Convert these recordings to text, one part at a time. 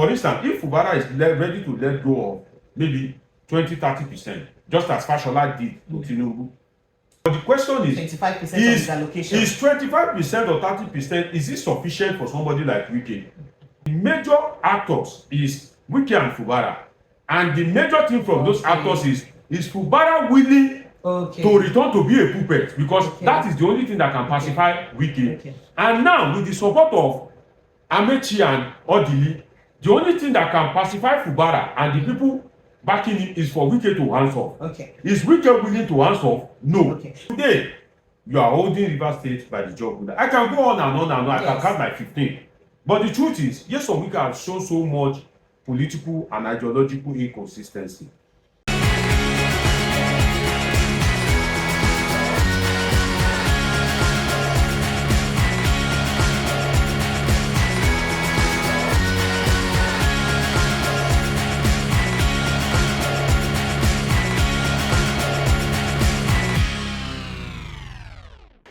For instance, if Fubara is ready to let go of maybe 20-30%, just as Fashola did to Tinubu. But the question is, 25% of his allocation. Is 25% or 30%, is it sufficient for somebody like Wike? The major actors is Wike and Fubara. And the major thing from those actors is Fubara willing to return to be a puppet? Because that is the only thing that can pacify Wike. And now, with the support of Amechi and Odili, the only thing that can pacify Fubara and the people backing him is for Wike to hands off. Is Wike willing to hands off? No. Today, you are holding River State by the jugular. I can go on and on and on. I can count like 15. But the truth is, yes, Wike has shown so much political and ideological inconsistency.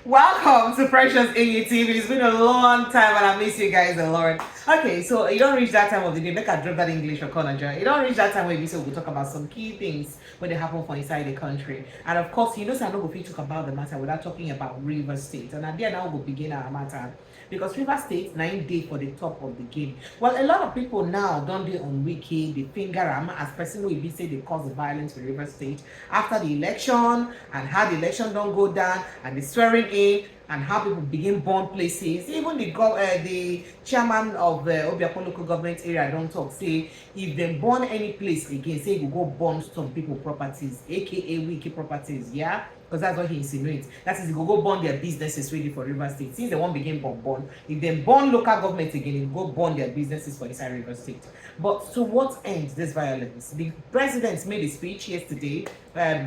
Welcome to Precious AU TV. It's been a long time and I miss you guys a lot. Okay, so you don't reach that time of the day. Make I drop that English for Conaja. You don't reach that time where we say we'll talk about some key things when they happen for inside the country. And of course, you know, so I'm not going to talk about the matter without talking about River State. And at the end, now we'll begin our matter. Because River State 9 days for the top of the game. Well, a lot of people now don't do on Wiki, the finger as person will be say they cause the violence for River State after the election and how the election don't go down and the swearing in and how people begin burn places. Even the chairman of the Obiakpon local government area don't talk, say if they burn any place again, say you go burn some people properties, aka Wiki properties, yeah? Because that's what he insinuates. That is, you go burn their businesses ready for River State. Since they won't begin burn, if they burn local government again, you go burn their businesses for inside River State. But to what end this violence? The president made a speech yesterday,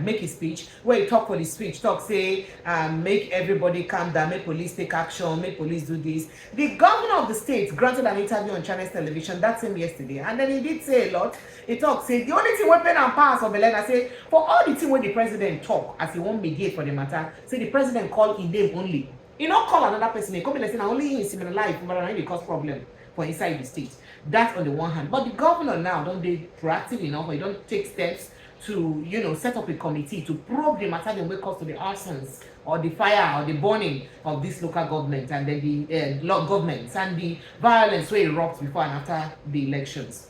make a speech where he talk for the speech, say, make everybody calm down, make police take action, make police do this. The governor of the state granted an interview on Channels Television, that's him yesterday, and then he did say a lot. He talked, say, the only thing weapon and pass of Belena, say, for all the thing when the president talk, as he won't mediate for the matter, say the president call in name only. He not call another person, he come in and say, only in similar life, but I only cause problem for inside the state. That's on the one hand. But the governor now don't be proactive enough, or he don't take steps to, you know, set up a committee to probe the matter that will cause to the arsons or the fire or the burning of this local government and then the governments and the violence where it erupts before and after the elections.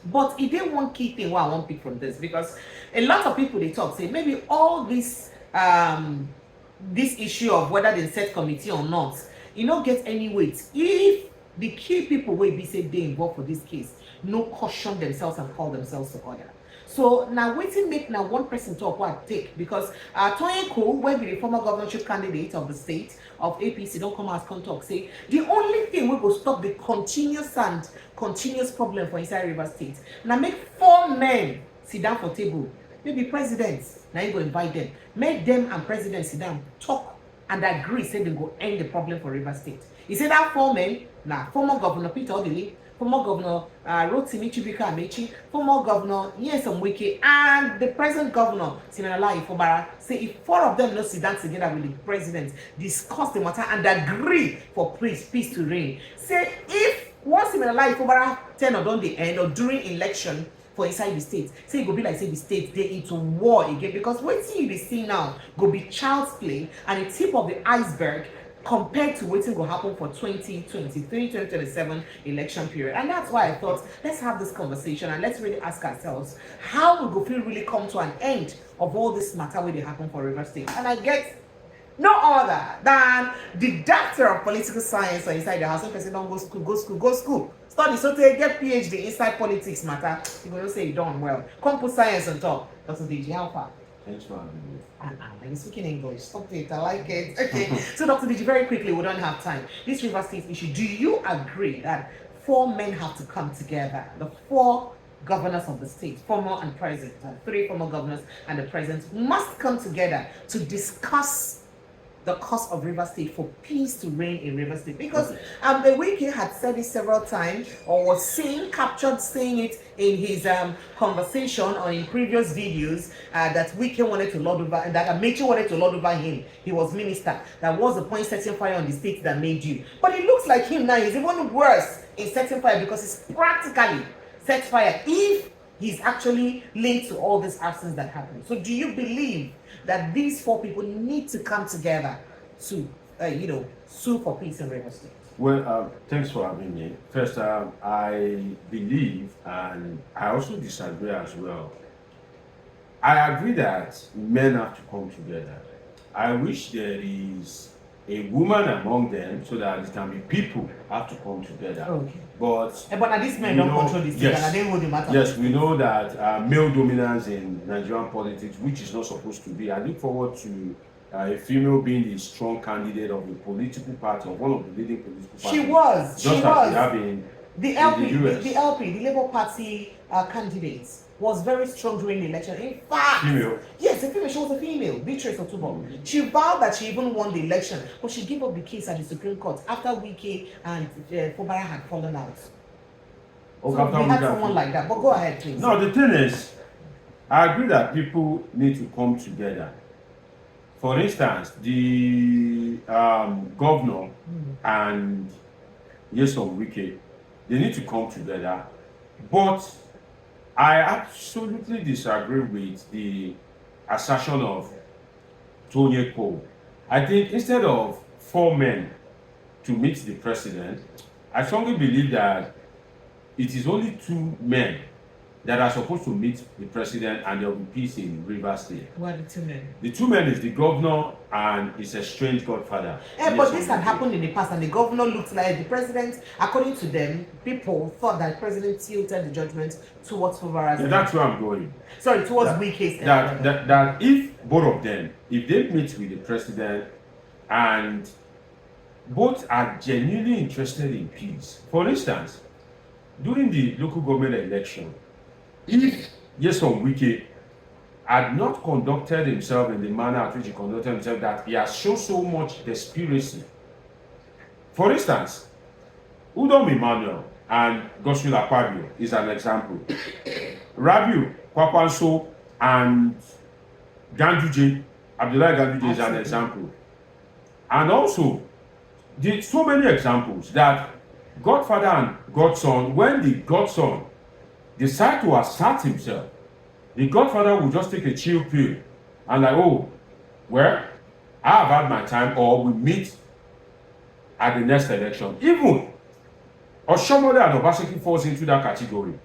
But it didn't one key thing what I want to pick from this, because a lot of people they talk say maybe all this this issue of whether they set committee or not, you know, get any weight if the key people will be say they involved for this case no caution themselves and call themselves to order. So now waiting make now one person talk what take, because Tony Cole, where be the former governorship candidate of the state of APC, don't come out come talk, say the only thing we will stop the continuous problem for inside River State. Now make 4 men sit down for table, maybe presidents, now you go invite them, make them and presidents sit down, talk and agree, say they go end the problem for River State. He said that 4 men, now former governor Peter Odili, former governor Rotimi Chibika Amechi, former governor Nyesom Wike, and the present governor Siminalayi Fubara, say if 4 of them not sit down together with the president, discuss the matter and agree for peace to reign. Say if once Siminalayi Fubara turn or don't the end or during election for inside the state, say it go be like say the state they into war again, because what you see now go be child's play and the tip of the iceberg compared to waiting will happen for 2023-2027 election period. And that's why I thought let's have this conversation and let's really ask ourselves how we go feel really come to an end of all this matter where they happen for River State. And I get no other than the doctor of political science or inside the house. When person don't go school. Study so they get PhD inside politics matter. You gonna say you done well. Come put science on top. Dr. DG, how far? Thanks for having me. You're speaking English. Stop it. I like it. Okay. So, Dr. Digi, very quickly, we don't have time. This River State issue, do you agree that 4 men have to come together? The 4 governors of the state, former and present, 3 former governors and the president, must come together to discuss the cause of River State, for peace to reign in River State? Because the Wike had said it several times, or was captured saying it in his conversation or in previous videos, that Wike wanted to lord over, and that Amechi wanted to lord over him. He was minister. That was the point, setting fire on the state that made you. But it looks like him now is even worse in setting fire, because he's practically set fire if he's actually linked to all these actions that happen. So do you believe that these four people need to come together to, sue for peace in River State? Well, thanks for having me. First, I believe, and I also disagree as well. I agree that men have to come together. I wish there is a woman among them so that it can be people have to come together. Okay. But now these men don't control this thing, and they hold the matter. Yes, we know that male dominance in Nigerian politics, which is not supposed to be. I look forward to a female being the strong candidate of a political party, of one of the leading political parties. She was. Just as we have the LP, the Labour Party candidate, was very strong during the election. In fact, female. Yes, a female. She was a female, Beatrice Otubo. She vowed that she even won the election, but she gave up the case at the Supreme Court after Wike and Fubara had fallen out. So we had someone like that. But go ahead, please. No, the thing is, I agree that people need to come together. For instance, the governor and Nyesom Wike, they need to come together. But I absolutely disagree with the assertion of Tony Cole. I think instead of 4 men to meet the president, I strongly believe that it is only 2 men that are supposed to meet the president, and there will be peace in River State. What are the 2 men? The 2 men is the governor and his estranged godfather. But this had happened in the past, and the governor looked like the president. According to them, people thought that the president tilted the judgment towards Fubara. Yeah, that's where I'm going. Sorry, towards Wike's. That if both of them, if they meet with the president and both are genuinely interested in peace. For instance, during the local government election, if Nyesom Wike had not conducted himself in the manner at which he conducted himself, that he has shown so much desperacy. For instance, Udom Emmanuel and Godswill Akpabio is an example. Rabiu Kwakwanso and Ganduje, Abdullahi Ganduje is an example. And also, so many examples that godfather and godson, when the godson decide to assert himself, the godfather will just take a chill pill and like, oh, well, I have had my time, or we meet at the next election. Even Oshomole and Obaseki falls into that category.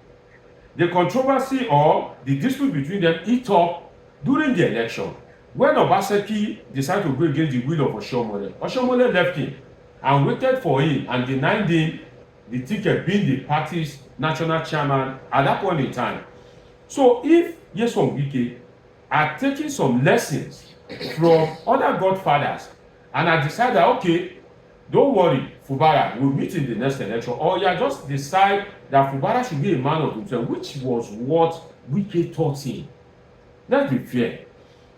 The controversy or the dispute between them eat up during the election. When Obaseki decided to go against the will of Oshomole, Oshomole left him and waited for him and denied him the ticket, being the party's national chairman at that point in time. So if Nyesom Wike are taking some lessons from other godfathers and I decided that, okay, don't worry, Fubara, we'll meet in the next election, or you just decide that Fubara should be a man of himself, which was what Wike taught him. Let's be fair.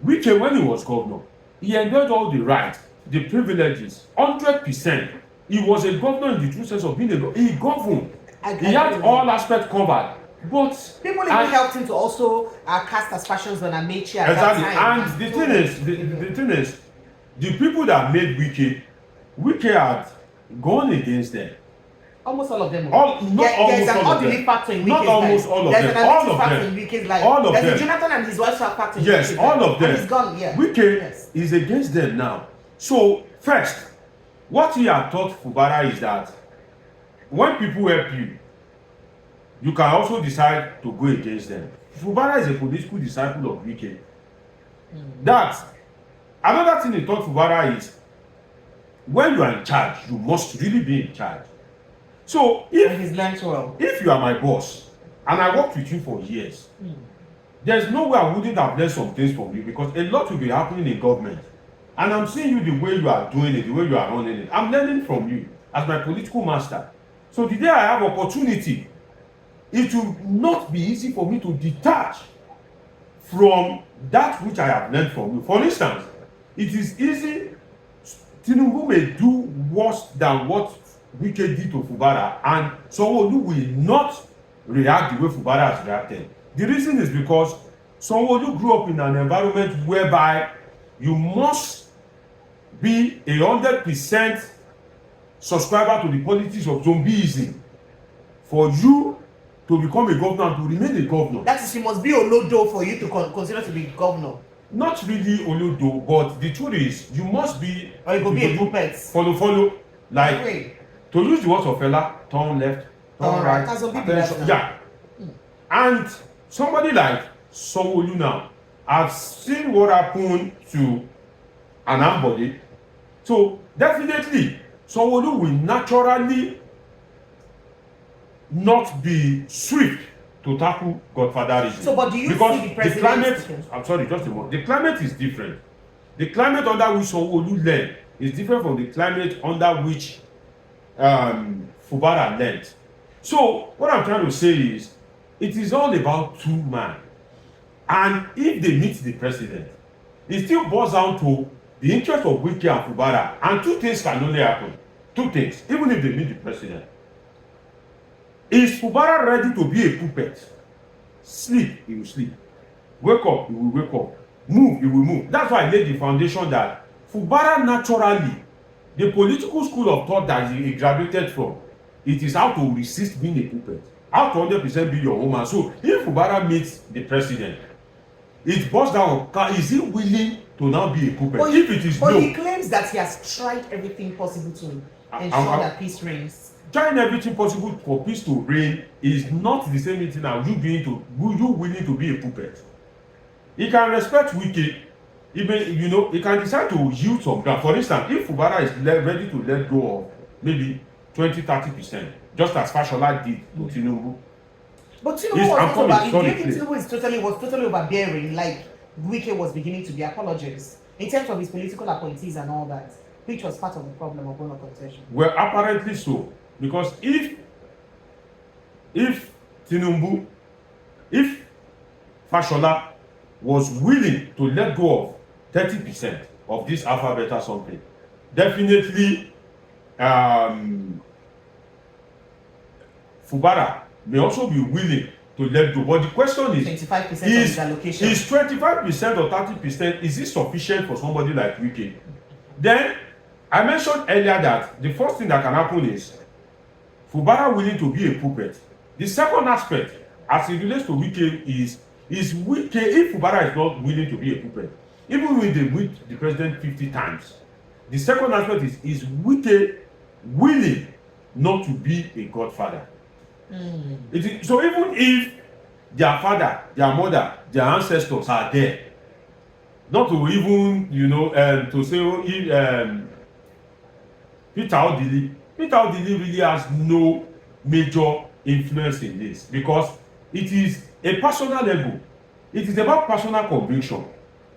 Wike, when he was governor, he enjoyed all the rights, the privileges, 100%. He was a governor in the true sense of being a governor. He governed. He had all aspects covered. But people even helped him to also cast aspersions on Amechi at exactly. that time. And the thing is, the people that made Wike had gone against them. Almost all of them. There's an unbelief factor in Wike's life. Not almost all of them. All of them. In Wike's life. All of There's them. a Jonathan and his wife factor in Yes, Wike's all life. of them. And he's gone, yeah. Wike is against them now. So, first, what he had taught Fubara is that when people help you, you can also decide to go against them. Fubara is a political disciple of Wike. That another thing he taught Fubara is when you are in charge, you must really be in charge. So if you are my boss and I worked with you for years, there's no way I wouldn't have learned some things from you, because a lot will be happening in government. And I'm seeing you the way you are doing it, the way you are running it. I'm learning from you as my political master. So the day I have opportunity, it will not be easy for me to detach from that which I have learned from you. For instance, it is easy Tinubu may do worse than what Wike did to Fubara, and Sanwo-Olu will not react the way Fubara has reacted. The reason is because Sanwo-Olu grew up in an environment whereby you must be 100% subscriber to the politics of zombieism for you to become a governor and to remain a governor. That is, you must be Olodo for you to consider to be governor. Not really Olodo, but the truth is you must be. Or you go be a puppet. Follow. Like, wait. To use the words of fella, turn left, turn right. Attention. Yeah. And somebody like Sanwo-Olu now, I've seen what happened to an Ambode. So definitely, Sanwo-Olu will naturally not be swift to tackle godfatherism. So, but do you because see the president? The climate, I'm sorry, just a moment. The climate is different. The climate under which Sanwo-Olu led is different from the climate under which Fubara led. So, what I'm trying to say is, it is all about two men. And if they meet the president, it still boils down to the interest of Wike and Fubara. And two things can only happen. Two things, even if they meet the president. Is Fubara ready to be a puppet? Sleep, he will sleep. Wake up, he will wake up. Move, he will move. That's why I laid the foundation that Fubara naturally, the political school of thought that he graduated from, it is how to resist being a puppet. How to 100% be your woman. So if Fubara meets the president, it boils down, is he willing to now be a puppet? But if it is but no. he claims that he has tried everything possible to ensure that peace reigns. Trying everything possible for peace to reign is not the same thing as you willing to be a puppet. He can respect Wike, even he can decide to yield some ground. For instance, if Fubara is ready to let go of maybe 20-30%, just as Fashola did to Tinubu. But Tinubu was totally overbearing, like Wike was beginning to be apologized in terms of his political appointees and all that, which was part of the problem of Bono contention. Well, apparently so. Because if Tinubu, if Fashola was willing to let go of 30% of this alpha beta something, definitely Fubara may also be willing to let go. But the question is, 25% of his allocation. Is 25% or 30%, is it sufficient for somebody like Wike? Then I mentioned earlier that the first thing that can happen is Fubara willing to be a puppet. The second aspect, as it relates to Wike, is Wike, if Fubara is not willing to be a puppet, even when they meet the president 50 times, the second aspect is Wike willing not to be a godfather? So even if their father, their mother, their ancestors are there, not to even, to say, Peter Odili really has no major influence in this, because it is a personal level. It is about personal conviction.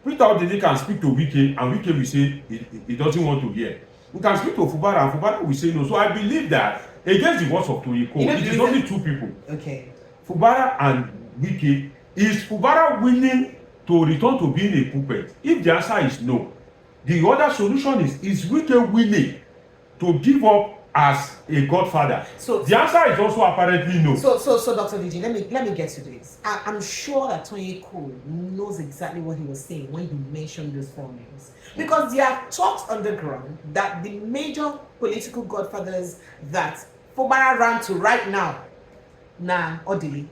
Peter Odili can speak to Wike, and Wike will say he doesn't want to hear. We can speak to Fubara, and Fubara will say no. So I believe that against the words of Toyiko, it is only two people. Okay. Fubara and Wike. Is Fubara willing to return to being a puppet? If the answer is no, the other solution is Wike willing to give up as a godfather? So the answer is also apparently no. So Dr. DJ, let me get to this. I'm sure that Toyiko knows exactly what he was saying when he mentioned those four names, because there are talks on the ground that the major political godfathers that Fubara ran to right now, Odili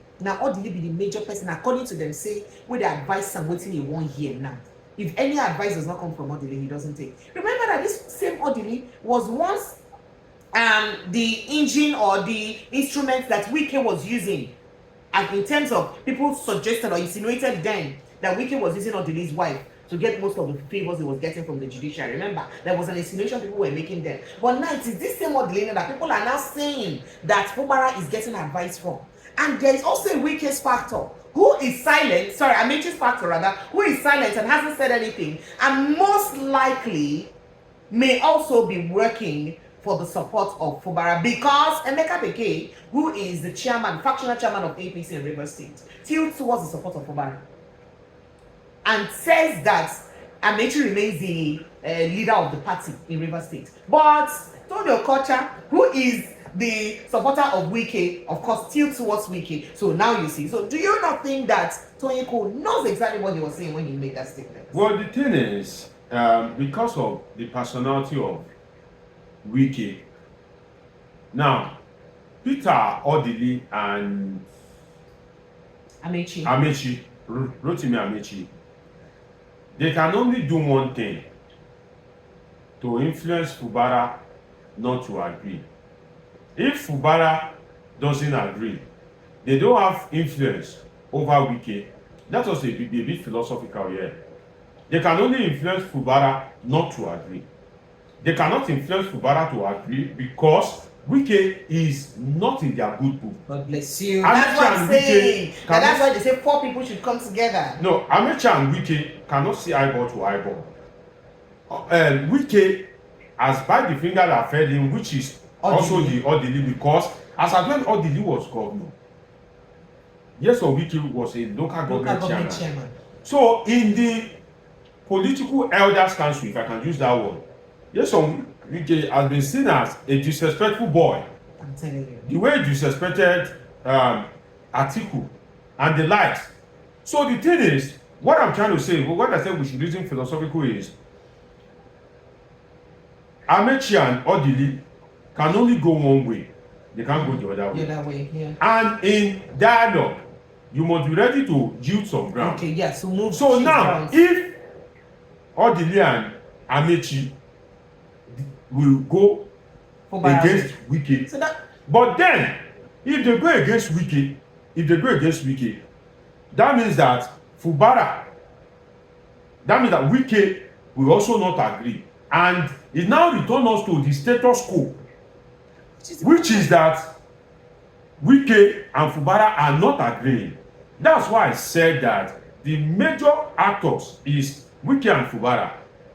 be the major person, according to them, say with the advice and waiting in 1 year now. If any advice does not come from Odili, he doesn't take. Remember that this same Odili was once the engine or the instrument that Wike was using, and in terms of people suggested or insinuated then that Wike was using Odili's wife to get most of the favors he was getting from the judiciary. Remember, there was an insinuation people were making then. But now it is this same Odili that people are now saying that Fubara is getting advice from. And there is also a Wike's factor, who is silent, Amaechi's factor rather, who is silent and hasn't said anything, and most likely may also be working for the support of Fubara, because Emeka Beke, who is the factional chairman of APC in Rivers State, tilts towards the support of Fubara and says that Amechi remains the leader of the party in Rivers State. But Tony Okocha, who is the supporter of Wike, of course, tilts towards Wike. So now you see. So do you not think that Tony Ko knows exactly what he was saying when he made that statement? Well, the thing is, because of the personality of Wike, now Peter Odili and Amechi, Rotimi Amechi, they can only do one thing to influence Fubara not to agree. If Fubara doesn't agree, they don't have influence over Wike. Let us be a bit philosophical here. They can only influence Fubara not to agree. They cannot influence Fubara to agree because Wike is not in their good book. God bless you. That's what I'm saying. That's why they say 4 people should come together. No, Amechi and Wike cannot see eyeball to eyeball. Wike has bite the finger that fed him, which is also the Odili, because as at when Odili was governor, yes, or Wike was a local government chairman. So in the political elders council, if I can use that word, yes, Wike has been seen as a disrespectful boy. I'm telling you. The way he disrespected Atiku and the likes. So the thing is, what I'm trying to say, what I said we should reason philosophical is, Amechi and Odili can only go one way. They can't go the other way. The other way, yeah. And in dialogue, you must be ready to yield some ground. Okay, yeah, so move. So now, if Odili and Amechi will go against Wike, so that, but then if they go against Wike, that means that Fubara, that means that Wike will also not agree, and it now returns us to the status quo, which is that Wike and Fubara are not agreeing. That's why I said that the major actors is Wike and Fubara,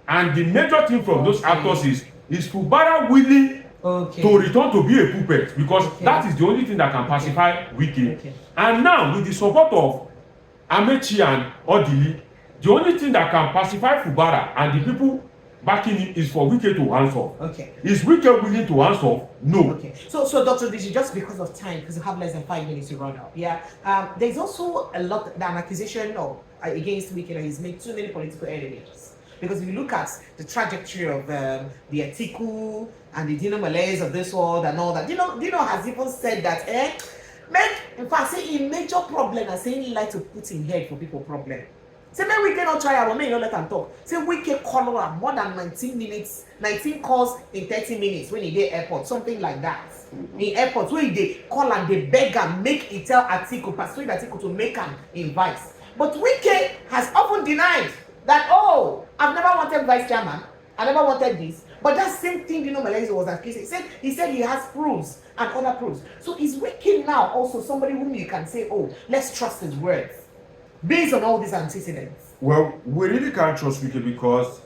and the major thing from those actors is Fubara willing to return to be a puppet, because that is the only thing that can pacify Wike. And now with the support of Amechi and Odili, the only thing that can pacify Fubara and the people backing him is for Wike to hands off. Is Wike willing to hands off? No. So Dr. Digi, just because of time, because you have less than 5 minutes to run out. Yeah. There's also an accusation of against Wike that he's made too many political enemies. Because if you look at the trajectory of the Atiku and the Dino Malays of this world and all that, Dino has even said that, in fact, say a major problem and saying he like to put in head for people problem. Say, man, we cannot try our man, let them talk. Say, we can call her more than 19 calls in 30 minutes when he did airport, something like that. In airport, where they call and they beg and make it tell Atiku, persuade Atiku to make an invite. But Wike has often denied that, oh, I've never wanted vice chairman, I never wanted this. But that same thing, Malaysia was accusing. He said he has proofs and other proofs. So is Wike now also somebody whom you can say, oh, let's trust his words based on all these antecedents? Well, we really can't trust Wike because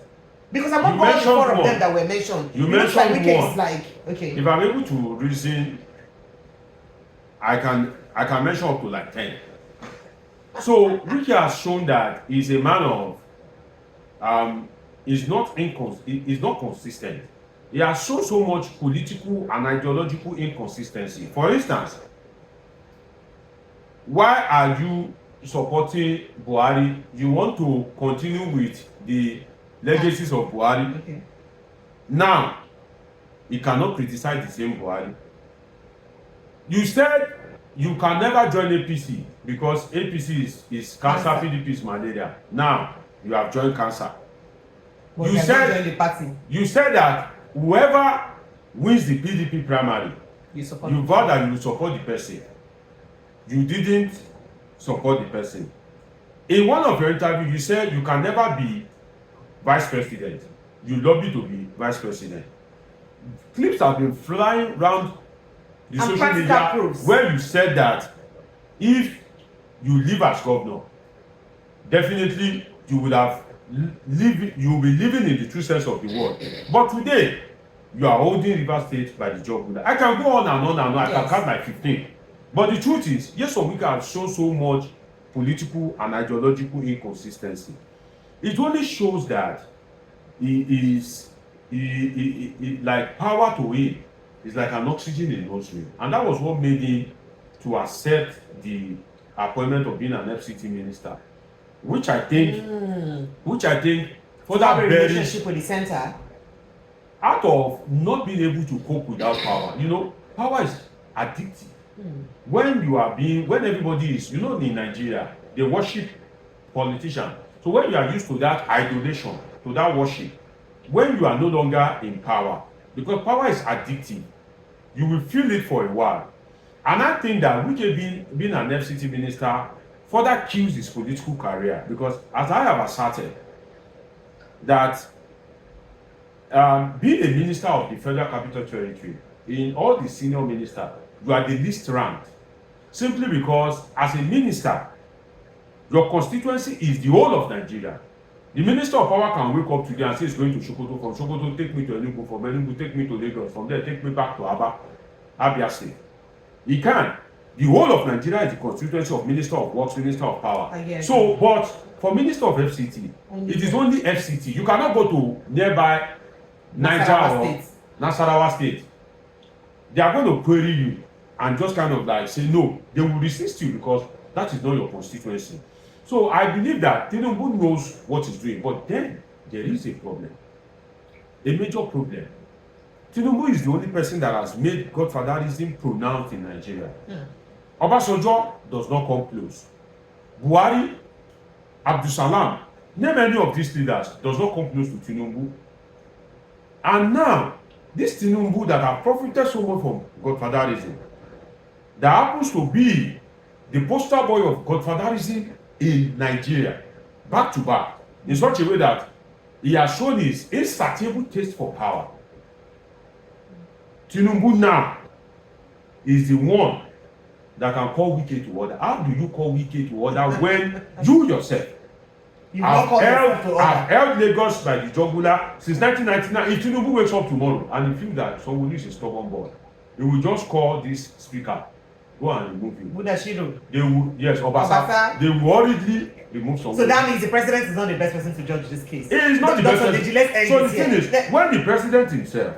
among all the 4 of them that were mentioned, you mentioned like Wike one. Is like, okay. If I'm able to reason, I can mention up to like 10. So Wike has shown that he's a man of is not consistent. He has shown so much political and ideological inconsistency. For instance, why are you supporting Buhari? You want to continue with the legacies of Buhari. Now, you cannot criticize the same Buhari. You said you can never join APC because APC is cancer, PDP is malaria. Now, you have joined cancer. But you said the party. You said that whoever wins the PDP primary, you vowed that you will support the person. You didn't support the person. In one of your interviews, you said you can never be vice president. You lobby to be vice president. Clips have been flying around the social media where you said that if you live as governor, definitely you will be living in the true sense of the word. But today, you are holding Rivers State by the jugular. I can go on and on and on. I can count like 15. But the truth is, yes, we can show so much political and ideological inconsistency. it only shows that he is like power to him is like an oxygen in nostril, and that was what made him to accept the appointment of being an FCT minister, which I think for that Have a very relationship with the center. out of not being able to cope without power. You know, power is addictive. When everybody is, in Nigeria, they worship politicians. So when you are used to that idolation, to that worship, when you are no longer in power, because power is addictive, you will feel it for a while. And I think that Wike being an FCT minister further kills his political career, because as I have asserted, that being a minister of the Federal Capital Territory, in all the senior ministers, you are the least ranked, simply because as a minister, your constituency is the whole of Nigeria. The minister of power can wake up today and say he's going to Sokoto, from Sokoto take me to Enugu, from Enugu take me to Lagos, from there take me back to Abia State. He can. The whole of Nigeria is the constituency of Minister of Works, Minister of Power. So, but for Minister of FCT, it is only FCT. You cannot go to nearby Niger or Nasarawa State. They are going to query you and just kind of like say no. They will resist you because that is not your constituency. So I believe that Tinubu knows what he's doing, but then there is a problem, a major problem. Tinubu is the only person that has made godfatherism pronounced in Nigeria. Obasanjo does not come close. Buhari, Abdulsalam, name any of these leaders, does not come close to Tinubu. And now, this Tinubu that have profited so much from godfatherism, that happens to be the poster boy of godfatherism in Nigeria, back to back, in such a way that he has shown his insatiable taste for power. Tinubu now is the one that can call Wike to order. How do you call Wike to order when you yourself have held Lagos by the jugular since 1999? If Tinubu wakes up tomorrow and he feels that someone is a stubborn boy, he will just call this speaker, go and remove him. They will, yes, Obasa. They will hurriedly remove someone. So that means the president is not the best person to judge this case. He is not the best person. So the thing is, when the president himself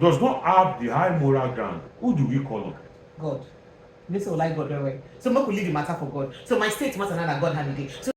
does not have the high moral ground, who do we call on? God. This will like God very well. So make we leave the matter for God. So my state matter now that God had it. So